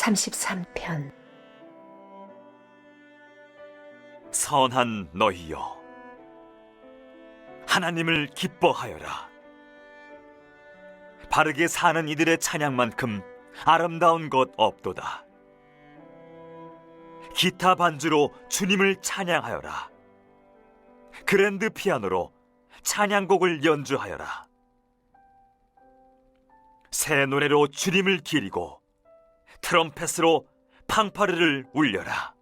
33편. 선한 너희여, 하나님을 기뻐하여라. 바르게 사는 이들의 찬양만큼 아름다운 것 없도다. 기타 반주로 주님을 찬양하여라. 그랜드 피아노로 찬양곡을 연주하여라. 새 노래로 주님을 기리고 트럼펫으로 팡파르를 울려라.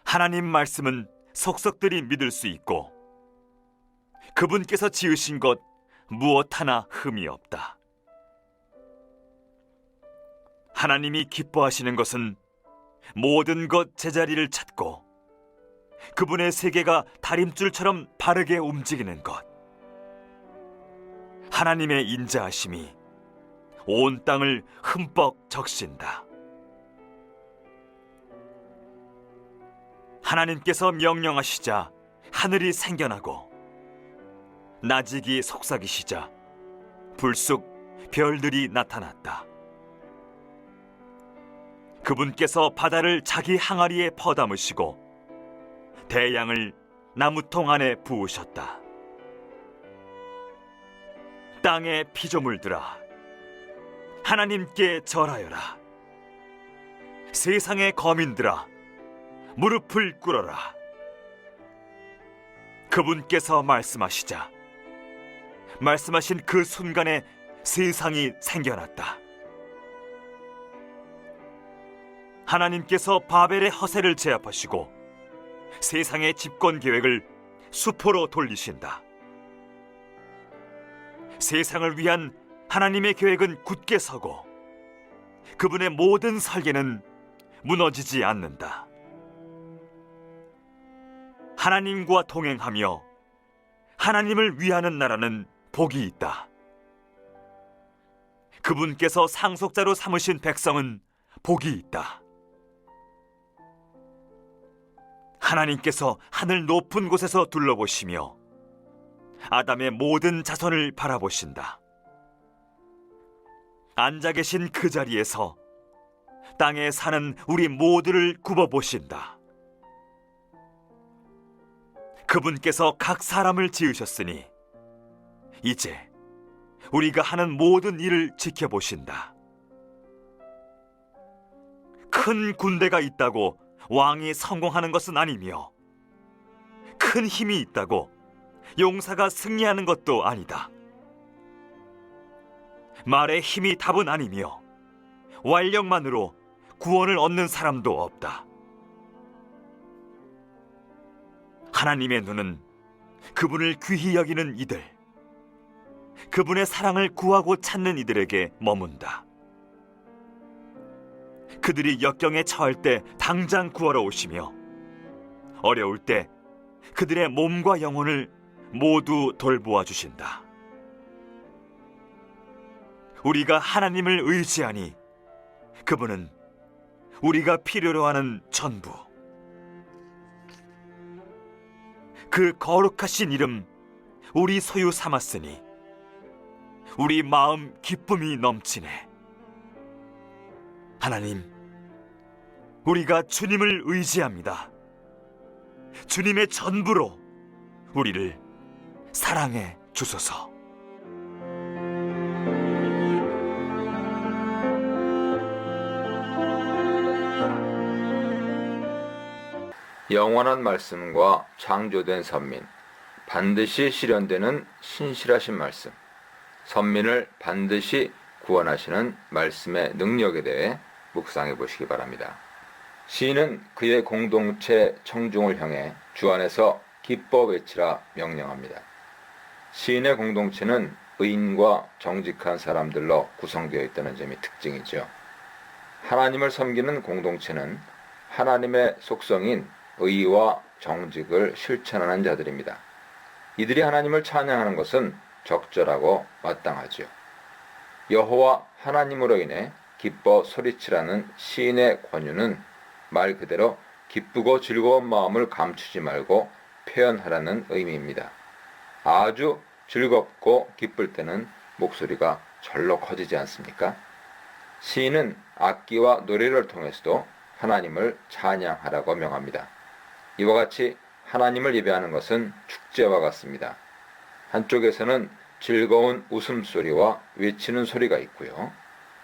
하나님 말씀은 속속들이 믿을 수 있고 그분께서 지으신 것 무엇 하나 흠이 없다. 하나님이 기뻐하시는 것은 모든 것 제자리를 찾고 그분의 세계가 다림줄처럼 바르게 움직이는 것, 하나님의 인자하심이 온 땅을 흠뻑 적신다. 하나님께서 명령하시자 하늘이 생겨나고 나직이 속삭이시자 불쑥 별들이 나타났다. 그분께서 바다를 자기 항아리에 퍼담으시고 대양을 나무통 안에 부으셨다. 땅의 피조물들아, 하나님께 절하여라. 세상의 거민들아, 무릎을 꿇어라. 그분께서 말씀하시자 말씀하신 그 순간에 세상이 생겨났다. 하나님께서 바벨의 허세를 제압하시고 세상의 집권 계획을 수포로 돌리신다. 세상을 위한 하나님의 계획은 굳게 서고 그분의 모든 설계는 무너지지 않는다. 하나님과 동행하며 하나님을 위하는 나라는 복이 있다. 그분께서 상속자로 삼으신 백성은 복이 있다. 하나님께서 하늘 높은 곳에서 둘러보시며 아담의 모든 자손을 바라보신다. 앉아 계신 그 자리에서 땅에 사는 우리 모두를 굽어보신다. 그분께서 각 사람을 지으셨으니 이제 우리가 하는 모든 일을 지켜보신다. 큰 군대가 있다고 왕이 성공하는 것은 아니며 큰 힘이 있다고 용사가 승리하는 것도 아니다. 말의 힘이 답은 아니며 완력만으로 구원을 얻는 사람도 없다. 하나님의 눈은 그분을 귀히 여기는 이들, 그분의 사랑을 구하고 찾는 이들에게 머문다. 그들이 역경에 처할 때 당장 구하러 오시며 어려울 때 그들의 몸과 영혼을 모두 돌보아 주신다. 우리가 하나님을 의지하니 그분은 우리가 필요로 하는 전부, 그 거룩하신 이름 우리 소유 삼았으니 우리 마음 기쁨이 넘치네. 하나님, 우리가 주님을 의지합니다. 주님의 전부로 우리를 사랑해 주소서. 영원한 말씀과 창조된 선민, 반드시 실현되는 신실하신 말씀, 선민을 반드시 구원하시는 말씀의 능력에 대해 묵상해 보시기 바랍니다. 시인은 그의 공동체 청중을 향해 주 안에서 기뻐 외치라 명령합니다. 시인의 공동체는 의인과 정직한 사람들로 구성되어 있다는 점이 특징이죠. 하나님을 섬기는 공동체는 하나님의 속성인 의와 정직을 실천하는 자들입니다. 이들이 하나님을 찬양하는 것은 적절하고 마땅하죠. 여호와 하나님으로 인해 기뻐 소리치라는 시인의 권유는 말 그대로 기쁘고 즐거운 마음을 감추지 말고 표현하라는 의미입니다. 아주 즐겁고 기쁠 때는 목소리가 절로 커지지 않습니까? 시인은 악기와 노래를 통해서도 하나님을 찬양하라고 명합니다. 이와 같이 하나님을 예배하는 것은 축제와 같습니다. 한쪽에서는 즐거운 웃음소리와 외치는 소리가 있고요.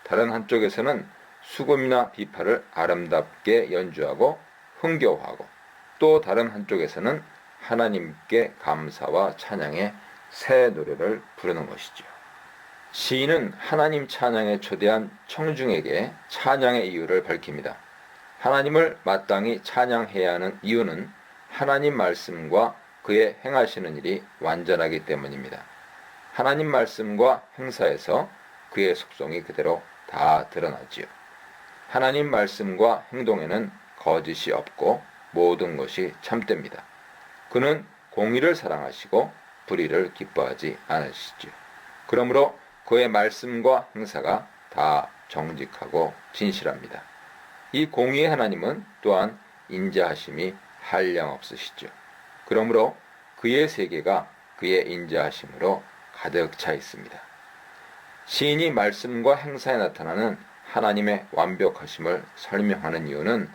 다른 한쪽에서는 수금이나 비파를 아름답게 연주하고 흥겨워하고, 또 다른 한쪽에서는 하나님께 감사와 찬양의 새 노래를 부르는 것이죠. 시인은 하나님 찬양에 초대한 청중에게 찬양의 이유를 밝힙니다. 하나님을 마땅히 찬양해야 하는 이유는 하나님 말씀과 그의 행하시는 일이 완전하기 때문입니다. 하나님 말씀과 행사에서 그의 속성이 그대로 다 드러나지요. 하나님 말씀과 행동에는 거짓이 없고 모든 것이 참됩니다. 그는 공의를 사랑하시고 불의를 기뻐하지 않으시지요. 그러므로 그의 말씀과 행사가 다 정직하고 진실합니다. 이 공의의 하나님은 또한 인자하심이 한량없으시죠. 그러므로 그의 세계가 그의 인자하심으로 가득 차 있습니다. 시인이 말씀과 행사에 나타나는 하나님의 완벽하심을 설명하는 이유는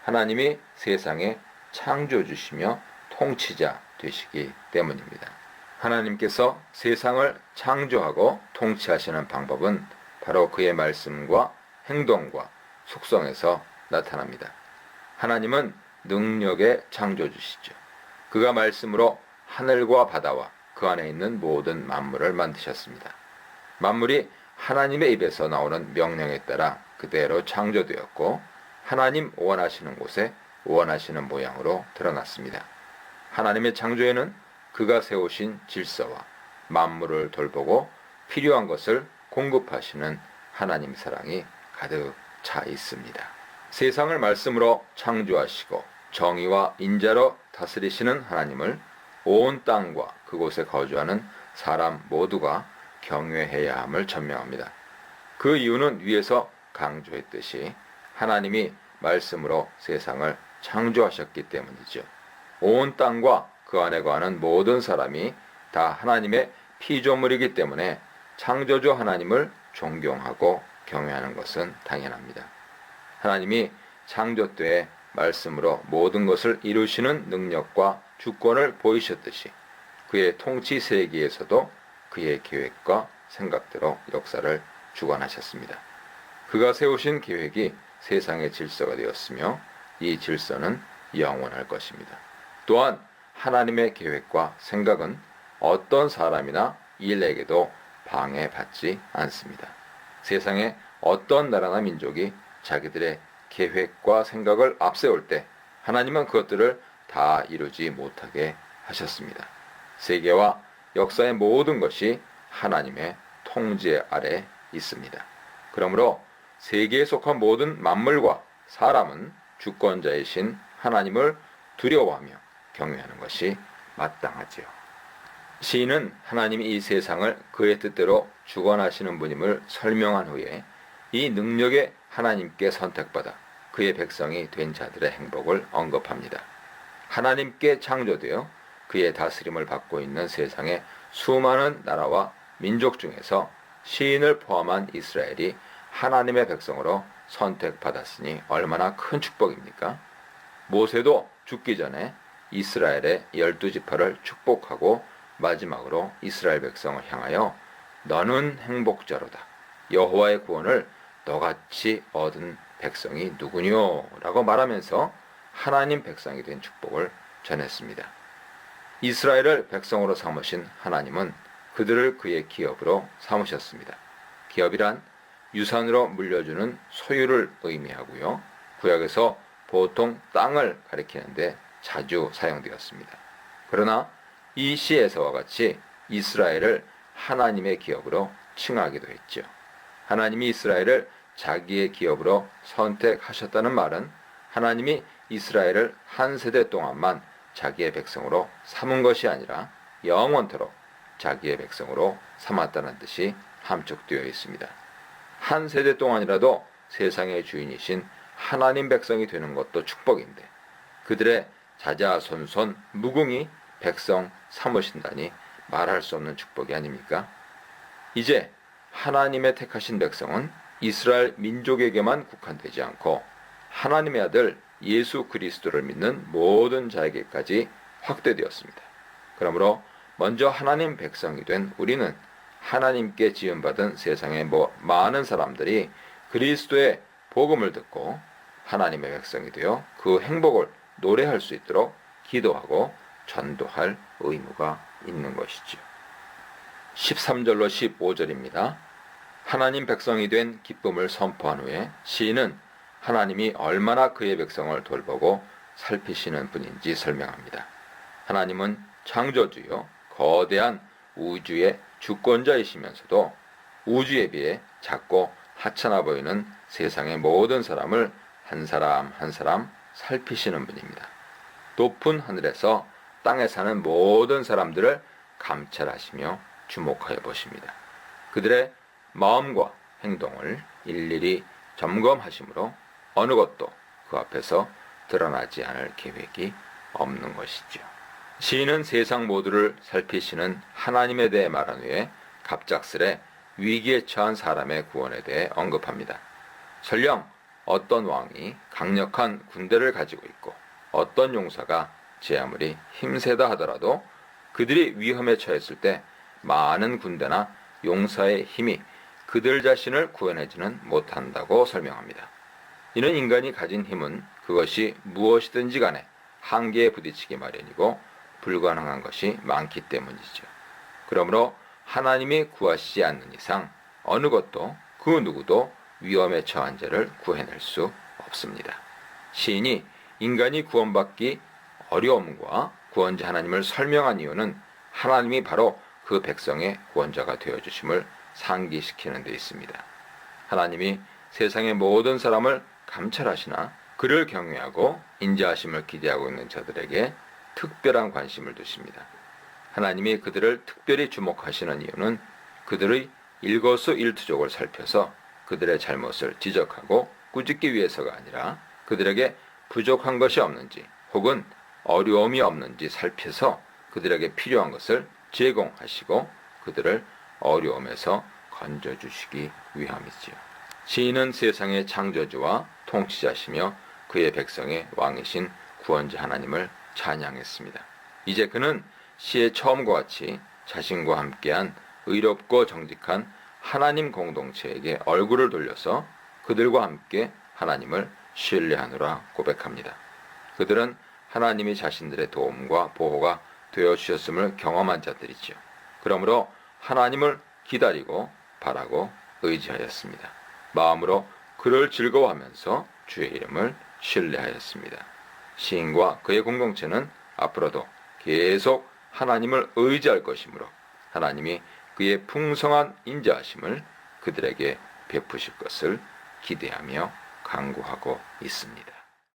하나님이 세상의 창조주시며 통치자 되시기 때문입니다. 하나님께서 세상을 창조하고 통치하시는 방법은 바로 그의 말씀과 행동과 속성에서 나타납니다. 하나님은 능력의 창조주시죠. 그가 말씀으로 하늘과 바다와 그 안에 있는 모든 만물을 만드셨습니다. 만물이 하나님의 입에서 나오는 명령에 따라 그대로 창조되었고 하나님 원하시는 곳에 원하시는 모양으로 드러났습니다. 하나님의 창조에는 그가 세우신 질서와 만물을 돌보고 필요한 것을 공급하시는 하나님 사랑이 가득 차 있습니다. 세상을 말씀으로 창조하시고 정의와 인자로 다스리시는 하나님을 온 땅과 그곳에 거주하는 사람 모두가 경외해야 함을 전명합니다. 그 이유는 위에서 강조했듯이 하나님이 말씀으로 세상을 창조하셨기 때문이죠. 온 땅과 그 안에 거하는 모든 사람이 다 하나님의 피조물이기 때문에 창조주 하나님을 존경하고 경외하는 것은 당연합니다. 하나님이 창조 때에 말씀으로 모든 것을 이루시는 능력과 주권을 보이셨듯이 그의 통치 세계에서도 그의 계획과 생각대로 역사를 주관하셨습니다. 그가 세우신 계획이 세상의 질서가 되었으며 이 질서는 영원할 것입니다. 또한 하나님의 계획과 생각은 어떤 사람이나 일에게도 방해받지 않습니다. 세상의 어떤 나라나 민족이 자기들의 계획과 생각을 앞세울 때 하나님은 그것들을 다 이루지 못하게 하셨습니다. 세계와 역사의 모든 것이 하나님의 통제 아래 있습니다. 그러므로 세계에 속한 모든 만물과 사람은 주권자이신 하나님을 두려워하며 경외하는 것이 마땅하지요. 시인은 하나님이 이 세상을 그의 뜻대로 주관하시는 분임을 설명한 후에 이 능력의 하나님께 선택받아 그의 백성이 된 자들의 행복을 언급합니다. 하나님께 창조되어 그의 다스림을 받고 있는 세상의 수많은 나라와 민족 중에서 시인을 포함한 이스라엘이 하나님의 백성으로 선택받았으니 얼마나 큰 축복입니까? 모세도 죽기 전에 이스라엘의 12지파를 축복하고 마지막으로 이스라엘 백성을 향하여 너는 행복자로다. 여호와의 구원을 너같이 얻은 백성이 누구뇨? 라고 말하면서 하나님 백성이 된 축복을 전했습니다. 이스라엘을 백성으로 삼으신 하나님은 그들을 그의 기업으로 삼으셨습니다. 기업이란 유산으로 물려주는 소유를 의미하고요. 구약에서 보통 땅을 가리키는데 자주 사용되었습니다. 그러나 이 시에서와 같이 이스라엘을 하나님의 기업으로 칭하기도 했죠. 하나님이 이스라엘을 자기의 기업으로 선택하셨다는 말은 하나님이 이스라엘을 한 세대 동안만 자기의 백성으로 삼은 것이 아니라 영원토록 자기의 백성으로 삼았다는 뜻이 함축되어 있습니다. 한 세대 동안이라도 세상의 주인이신 하나님 백성이 되는 것도 축복인데 그들의 자자손손 무궁히 백성 삼으신다니 말할 수 없는 축복이 아닙니까? 이제 하나님의 택하신 백성은 이스라엘 민족에게만 국한되지 않고 하나님의 아들 예수 그리스도를 믿는 모든 자에게까지 확대되었습니다. 그러므로 먼저 하나님 백성이 된 우리는 하나님께 지음받은 세상의 많은 사람들이 그리스도의 복음을 듣고 하나님의 백성이 되어 그 행복을 노래할 수 있도록 기도하고 전도할 의무가 있는 것이지요. 13절로 15절입니다. 하나님 백성이 된 기쁨을 선포한 후에 시인은 하나님이 얼마나 그의 백성을 돌보고 살피시는 분인지 설명합니다. 하나님은 창조주요 거대한 우주의 주권자이시면서도 우주에 비해 작고 하찮아 보이는 세상의 모든 사람을 한 사람 한 사람 살피시는 분입니다. 높은 하늘에서 땅에 사는 모든 사람들을 감찰하시며 주목하여 보십니다. 그들의 마음과 행동을 일일이 점검하시므로 어느 것도 그 앞에서 드러나지 않을 계획이 없는 것이죠. 시인은 세상 모두를 살피시는 하나님에 대해 말한 후에 갑작스레 위기에 처한 사람의 구원에 대해 언급합니다. 설령 어떤 왕이 강력한 군대를 가지고 있고 어떤 용사가 제 아무리 힘세다 하더라도 그들이 위험에 처했을 때 많은 군대나 용사의 힘이 그들 자신을 구해내지는 못한다고 설명합니다. 이는 인간이 가진 힘은 그것이 무엇이든지 간에 한계에 부딪히기 마련이고 불가능한 것이 많기 때문이죠. 그러므로 하나님이 구하시지 않는 이상 어느 것도 그 누구도 위험에 처한 자를 구해낼 수 없습니다. 시인이 인간이 구원받기 어려움과 구원자 하나님을 설명한 이유는 하나님이 바로 그 백성의 구원자가 되어주심을 상기시키는 데 있습니다. 하나님이 세상의 모든 사람을 감찰하시나 그를 경외하고 인자하심을 기대하고 있는 자들에게 특별한 관심을 두십니다. 하나님이 그들을 특별히 주목하시는 이유는 그들의 일거수일투족을 살펴서 그들의 잘못을 지적하고 꾸짖기 위해서가 아니라 그들에게 부족한 것이 없는지 혹은 어려움이 없는지 살펴서 그들에게 필요한 것을 제공하시고 그들을 어려움에서 건져주시기 위함이지요. 시인은 세상의 창조주와 통치자시며 그의 백성의 왕이신 구원자 하나님을 찬양했습니다. 이제 그는 시의 처음과 같이 자신과 함께한 의롭고 정직한 하나님 공동체에게 얼굴을 돌려서 그들과 함께 하나님을 신뢰하노라 고백합니다. 그들은 하나님이 자신들의 도움과 보호가 되어주셨음을 경험한 자들이지요. 그러므로 하나님을 기다리고 바라고 의지하였습니다. 마음으로 그를 즐거워하면서 주의 이름을 신뢰하였습니다. 시인과 그의 공동체는 앞으로도 계속 하나님을 의지할 것이므로 하나님이 그의 풍성한 인자하심을 그들에게 베푸실 것을 기대하며 간구하고 있습니다.